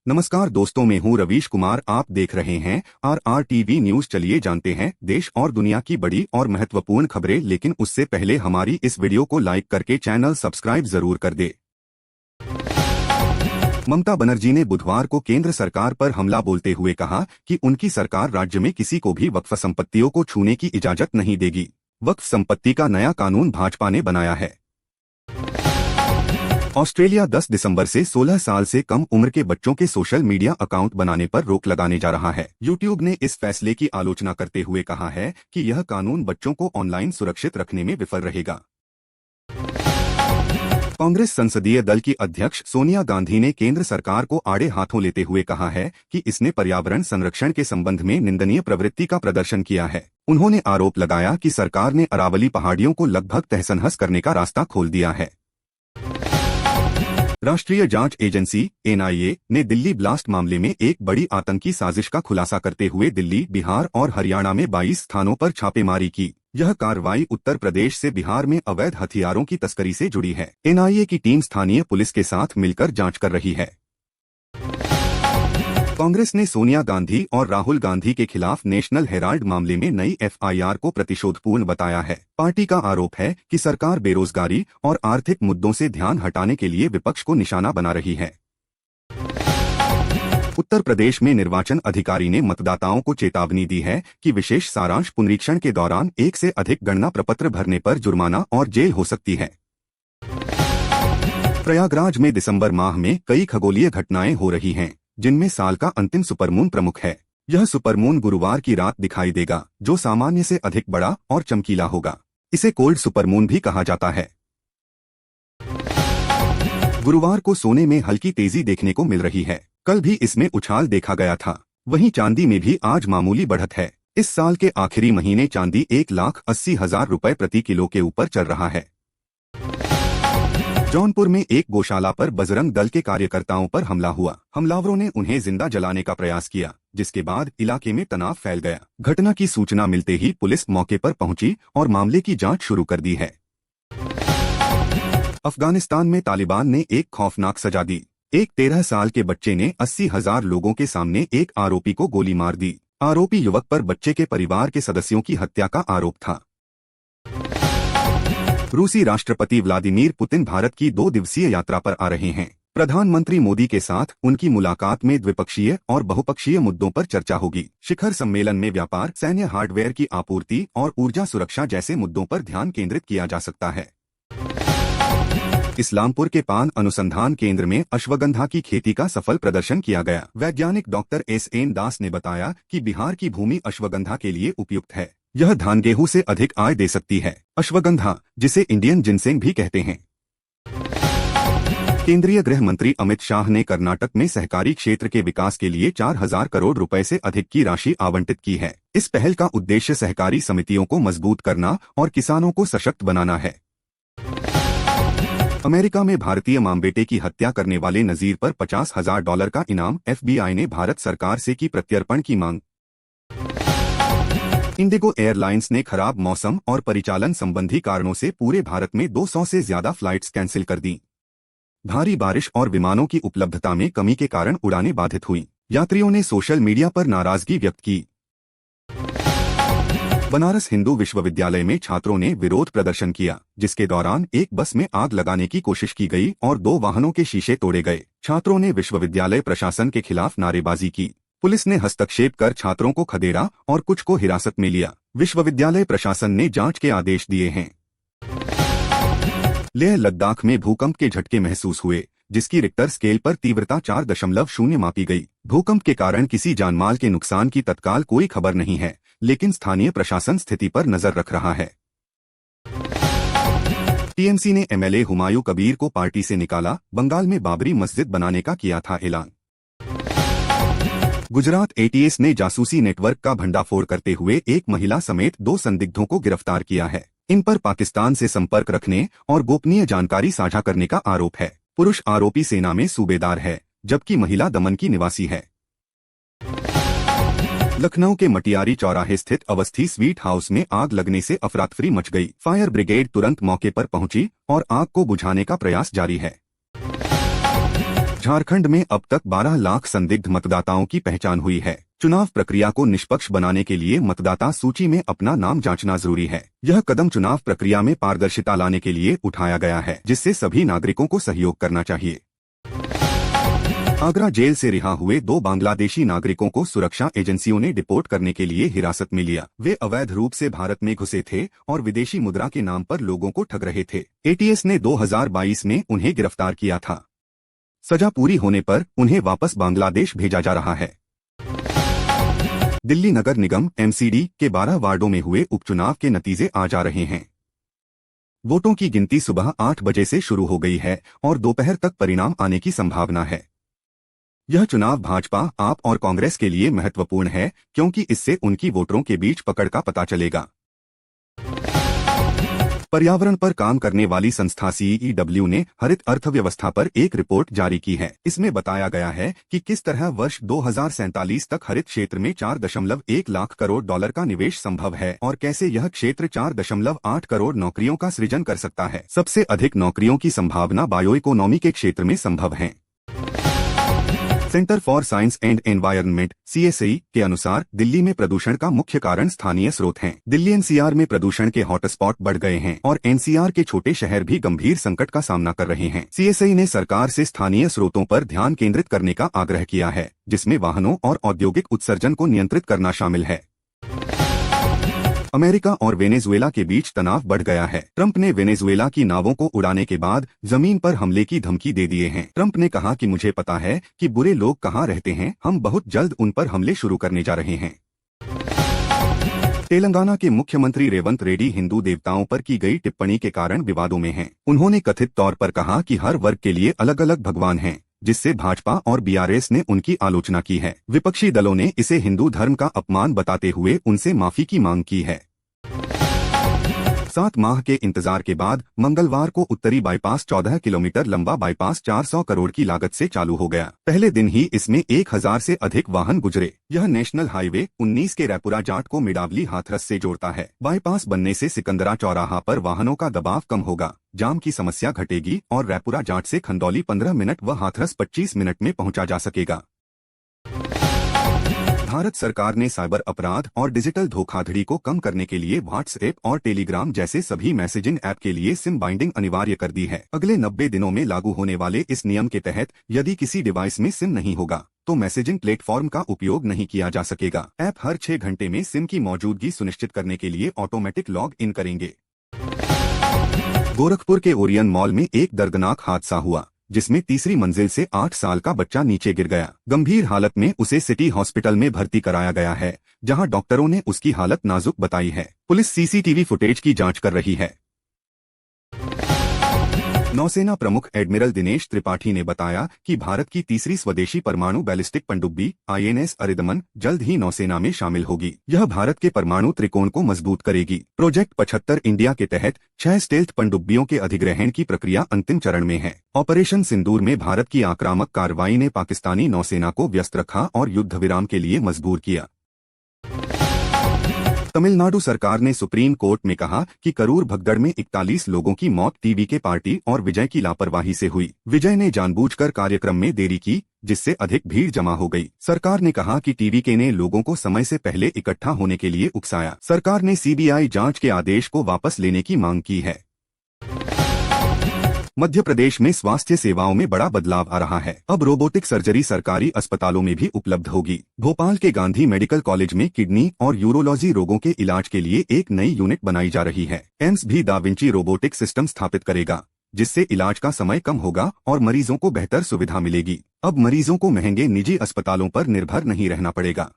नमस्कार दोस्तों, मैं हूं रवीश कुमार। आप देख रहे हैं RRTV न्यूज। चलिए जानते हैं देश और दुनिया की बड़ी और महत्वपूर्ण खबरें, लेकिन उससे पहले हमारी इस वीडियो को लाइक करके चैनल सब्सक्राइब जरूर कर दे। ममता बनर्जी ने बुधवार को केंद्र सरकार पर हमला बोलते हुए कहा कि उनकी सरकार राज्य में किसी को भी वक्फ संपत्तियों को छूने की इजाजत नहीं देगी। वक्फ संपत्ति का नया कानून भाजपा ने बनाया है। ऑस्ट्रेलिया 10 दिसंबर से 16 साल से कम उम्र के बच्चों के सोशल मीडिया अकाउंट बनाने पर रोक लगाने जा रहा है। यूट्यूब ने इस फैसले की आलोचना करते हुए कहा है कि यह कानून बच्चों को ऑनलाइन सुरक्षित रखने में विफल रहेगा। कांग्रेस संसदीय दल की अध्यक्ष सोनिया गांधी ने केंद्र सरकार को आड़े हाथों लेते हुए कहा है कि इसने पर्यावरण संरक्षण के संबंध में निंदनीय प्रवृत्ति का प्रदर्शन किया है। उन्होंने आरोप लगाया कि सरकार ने अरावली पहाड़ियों को लगभग तहस-नहस करने का रास्ता खोल दिया है। राष्ट्रीय जांच एजेंसी NIA ने दिल्ली ब्लास्ट मामले में एक बड़ी आतंकी साजिश का खुलासा करते हुए दिल्ली, बिहार और हरियाणा में 22 स्थानों पर छापेमारी की। यह कार्रवाई उत्तर प्रदेश से बिहार में अवैध हथियारों की तस्करी से जुड़ी है। NIA की टीम स्थानीय पुलिस के साथ मिलकर जांच कर रही है। कांग्रेस ने सोनिया गांधी और राहुल गांधी के खिलाफ नेशनल हेराल्ड मामले में नई FIR को प्रतिशोधपूर्ण बताया है। पार्टी का आरोप है कि सरकार बेरोजगारी और आर्थिक मुद्दों से ध्यान हटाने के लिए विपक्ष को निशाना बना रही है। उत्तर प्रदेश में निर्वाचन अधिकारी ने मतदाताओं को चेतावनी दी है कि विशेष सारांश पुनरीक्षण के दौरान एक से अधिक गणना प्रपत्र भरने पर जुर्माना और जेल हो सकती है। प्रयागराज में दिसंबर माह में कई खगोलीय घटनाएं हो रही हैं, जिनमें साल का अंतिम सुपरमून प्रमुख है। यह सुपरमून गुरुवार की रात दिखाई देगा, जो सामान्य से अधिक बड़ा और चमकीला होगा। इसे कोल्ड सुपरमून भी कहा जाता है। गुरुवार को सोने में हल्की तेजी देखने को मिल रही है। कल भी इसमें उछाल देखा गया था। वहीं चांदी में भी आज मामूली बढ़त है। इस साल के आखिरी महीने चांदी 1,80,000 रुपए प्रति किलो के ऊपर चल रहा है। जौनपुर में एक गौशाला पर बजरंग दल के कार्यकर्ताओं पर हमला हुआ। हमलावरों ने उन्हें जिंदा जलाने का प्रयास किया, जिसके बाद इलाके में तनाव फैल गया। घटना की सूचना मिलते ही पुलिस मौके पर पहुंची और मामले की जांच शुरू कर दी है। अफगानिस्तान में तालिबान ने एक खौफनाक सजा दी। एक 13 साल के बच्चे ने 80,000 लोगों के सामने एक आरोपी को गोली मार दी। आरोपी युवक पर बच्चे के परिवार के सदस्यों की हत्या का आरोप था। रूसी राष्ट्रपति व्लादिमीर पुतिन भारत की 2 दिवसीय यात्रा पर आ रहे हैं। प्रधानमंत्री मोदी के साथ उनकी मुलाकात में द्विपक्षीय और बहुपक्षीय मुद्दों पर चर्चा होगी। शिखर सम्मेलन में व्यापार, सैन्य हार्डवेयर की आपूर्ति और ऊर्जा सुरक्षा जैसे मुद्दों पर ध्यान केंद्रित किया जा सकता है। इस्लामपुर के पान अनुसंधान केंद्र में अश्वगंधा की खेती का सफल प्रदर्शन किया गया। वैज्ञानिक डॉक्टर SN दास ने बताया कि बिहार की भूमि अश्वगंधा के लिए उपयुक्त है। यह धान गेहूं से अधिक आय दे सकती है। अश्वगंधा, जिसे इंडियन जिनसेंग भी कहते हैं। केंद्रीय गृह मंत्री अमित शाह ने कर्नाटक में सहकारी क्षेत्र के विकास के लिए 4,000 करोड़ रुपए से अधिक की राशि आवंटित की है। इस पहल का उद्देश्य सहकारी समितियों को मजबूत करना और किसानों को सशक्त बनाना है। अमेरिका में भारतीय मामबेटे की हत्या करने वाले नजीर पर $50,000 का इनाम। FBI ने भारत सरकार से की प्रत्यर्पण की मांग। इंडिगो एयरलाइंस ने खराब मौसम और परिचालन संबंधी कारणों से पूरे भारत में 200 से ज्यादा फ्लाइट्स कैंसिल कर दी। भारी बारिश और विमानों की उपलब्धता में कमी के कारण उड़ानें बाधित हुई। यात्रियों ने सोशल मीडिया पर नाराजगी व्यक्त की। बनारस हिंदू विश्वविद्यालय में छात्रों ने विरोध प्रदर्शन किया, जिसके दौरान एक बस में आग लगाने की कोशिश की गई और 2 वाहनों के शीशे तोड़े गए। छात्रों ने विश्वविद्यालय प्रशासन के खिलाफ नारेबाजी की। पुलिस ने हस्तक्षेप कर छात्रों को खदेड़ा और कुछ को हिरासत में लिया। विश्वविद्यालय प्रशासन ने जांच के आदेश दिए हैं। लेह लद्दाख में भूकंप के झटके महसूस हुए, जिसकी रिक्टर स्केल पर तीव्रता 4.0 मापी गई। भूकंप के कारण किसी जानमाल के नुकसान की तत्काल कोई खबर नहीं है, लेकिन स्थानीय प्रशासन स्थिति पर नजर रख रहा है। TMC ने MLA हुमायूं कबीर को पार्टी से निकाला। बंगाल में बाबरी मस्जिद बनाने का किया था ऐलान। गुजरात ATS ने जासूसी नेटवर्क का भंडाफोड़ करते हुए एक महिला समेत 2 संदिग्धों को गिरफ्तार किया है। इन पर पाकिस्तान से संपर्क रखने और गोपनीय जानकारी साझा करने का आरोप है। पुरुष आरोपी सेना में सूबेदार है, जबकि महिला दमन की निवासी है। लखनऊ के मटियारी चौराहे स्थित अवस्थी स्वीट हाउस में आग लगने से अफरातफरी मच गई। फायर ब्रिगेड तुरंत मौके पर पहुंची और आग को बुझाने का प्रयास जारी है। झारखंड में अब तक 12 लाख संदिग्ध मतदाताओं की पहचान हुई है। चुनाव प्रक्रिया को निष्पक्ष बनाने के लिए मतदाता सूची में अपना नाम जांचना जरूरी है। यह कदम चुनाव प्रक्रिया में पारदर्शिता लाने के लिए उठाया गया है, जिससे सभी नागरिकों को सहयोग करना चाहिए। आगरा जेल से रिहा हुए 2 बांग्लादेशी नागरिकों को सुरक्षा एजेंसियों ने डिपोर्ट करने के लिए हिरासत में लिया। वे अवैध रूप से भारत में घुसे थे और विदेशी मुद्रा के नाम पर लोगों को ठग रहे थे। एटीएस ने 2022 में उन्हें गिरफ्तार किया था। सजा पूरी होने पर उन्हें वापस बांग्लादेश भेजा जा रहा है। दिल्ली नगर निगम (एमसीडी) के 12 वार्डों में हुए उपचुनाव के नतीजे आ जा रहे हैं। वोटों की गिनती सुबह 8 बजे से शुरू हो गई है और दोपहर तक परिणाम आने की संभावना है। यह चुनाव भाजपा, आप और कांग्रेस के लिए महत्वपूर्ण है, क्योंकि इससे उनकी वोटरों के बीच पकड़ का पता चलेगा। पर्यावरण पर काम करने वाली संस्था CEW ने हरित अर्थव्यवस्था पर एक रिपोर्ट जारी की है। इसमें बताया गया है कि किस तरह वर्ष 2047 तक हरित क्षेत्र में 4.1 लाख करोड़ डॉलर का निवेश संभव है और कैसे यह क्षेत्र 4.8 करोड़ नौकरियों का सृजन कर सकता है। सबसे अधिक नौकरियों की संभावना बायो इकोनॉमी के क्षेत्र में संभव है। Centre for science and environment (CSI) के अनुसार दिल्ली में प्रदूषण का मुख्य कारण स्थानीय स्रोत हैं। दिल्ली NCR में प्रदूषण के हॉटस्पॉट बढ़ गए हैं और NCR के छोटे शहर भी गंभीर संकट का सामना कर रहे हैं। CSI ने सरकार से स्थानीय स्रोतों पर ध्यान केंद्रित करने का आग्रह किया है, जिसमें वाहनों और औद्योगिक उत्सर्जन को नियंत्रित करना शामिल है। अमेरिका और वेनेजुएला के बीच तनाव बढ़ गया है। ट्रंप ने वेनेजुएला की नावों को उड़ाने के बाद जमीन पर हमले की धमकी दे दिए हैं। ट्रंप ने कहा कि मुझे पता है कि बुरे लोग कहां रहते हैं, हम बहुत जल्द उन पर हमले शुरू करने जा रहे हैं। तेलंगाना के मुख्यमंत्री रेवंत रेड्डी हिंदू देवताओं पर की गई टिप्पणी के कारण विवादों में हैं। उन्होंने कथित तौर पर कहा कि हर वर्ग के लिए अलग अलग भगवान हैं, जिससे भाजपा और BRS ने उनकी आलोचना की है। विपक्षी दलों ने इसे हिंदू धर्म का अपमान बताते हुए उनसे माफी की मांग की है। 7 माह के इंतजार के बाद मंगलवार को उत्तरी बाईपास 14 किलोमीटर लंबा बाईपास 400 करोड़ की लागत से चालू हो गया। पहले दिन ही इसमें 1000 से अधिक वाहन गुजरे। यह नेशनल हाईवे 19 के रैपुरा जाट को मिडावली हाथरस से जोड़ता है। बाईपास बनने से सिकंदरा चौराहा पर वाहनों का दबाव कम होगा, जाम की समस्या घटेगी और रैपुरा जाट से खंदौली 15 मिनट व हाथरस 25 मिनट में पहुंचा जा सकेगा। भारत सरकार ने साइबर अपराध और डिजिटल धोखाधड़ी को कम करने के लिए व्हाट्सएप और टेलीग्राम जैसे सभी मैसेजिंग ऐप के लिए सिम बाइंडिंग अनिवार्य कर दी है। अगले 90 दिनों में लागू होने वाले इस नियम के तहत यदि किसी डिवाइस में सिम नहीं होगा तो मैसेजिंग प्लेटफॉर्म का उपयोग नहीं किया जा सकेगा। ऐप हर 6 घंटे में सिम की मौजूदगी सुनिश्चित करने के लिए ऑटोमेटिक लॉग इन करेंगे। गोरखपुर के ओरियन मॉल में एक दर्दनाक हादसा हुआ, जिसमें तीसरी मंजिल से 8 साल का बच्चा नीचे गिर गया। गंभीर हालत में उसे सिटी हॉस्पिटल में भर्ती कराया गया है, जहां डॉक्टरों ने उसकी हालत नाजुक बताई है। पुलिस CCTV फुटेज की जांच कर रही है। नौसेना प्रमुख एडमिरल दिनेश त्रिपाठी ने बताया कि भारत की तीसरी स्वदेशी परमाणु बैलिस्टिक पनडुब्बी INS अरिदमन जल्द ही नौसेना में शामिल होगी। यह भारत के परमाणु त्रिकोण को मजबूत करेगी। प्रोजेक्ट 75 इंडिया के तहत 6 स्टेल्थ पनडुब्बियों के अधिग्रहण की प्रक्रिया अंतिम चरण में है। ऑपरेशन सिंदूर में भारत की आक्रामक कार्रवाई ने पाकिस्तानी नौसेना को व्यस्त रखा और युद्ध विराम के लिए मजबूर किया। तमिलनाडु सरकार ने सुप्रीम कोर्ट में कहा कि करूर भगदड़ में 41 लोगों की मौत टीवी के पार्टी और विजय की लापरवाही से हुई। विजय ने जानबूझकर कार्यक्रम में देरी की, जिससे अधिक भीड़ जमा हो गई। सरकार ने कहा कि टीवी के ने लोगों को समय से पहले इकट्ठा होने के लिए उकसाया। सरकार ने CBI जांच के आदेश को वापस लेने की मांग की है। मध्य प्रदेश में स्वास्थ्य सेवाओं में बड़ा बदलाव आ रहा है। अब रोबोटिक सर्जरी सरकारी अस्पतालों में भी उपलब्ध होगी। भोपाल के गांधी मेडिकल कॉलेज में किडनी और यूरोलॉजी रोगों के इलाज के लिए एक नई यूनिट बनाई जा रही है। एम्स भी दा विंची रोबोटिक सिस्टम स्थापित करेगा, जिससे इलाज का समय कम होगा और मरीजों को बेहतर सुविधा मिलेगी। अब मरीजों को महंगे निजी अस्पतालों पर निर्भर नहीं रहना पड़ेगा।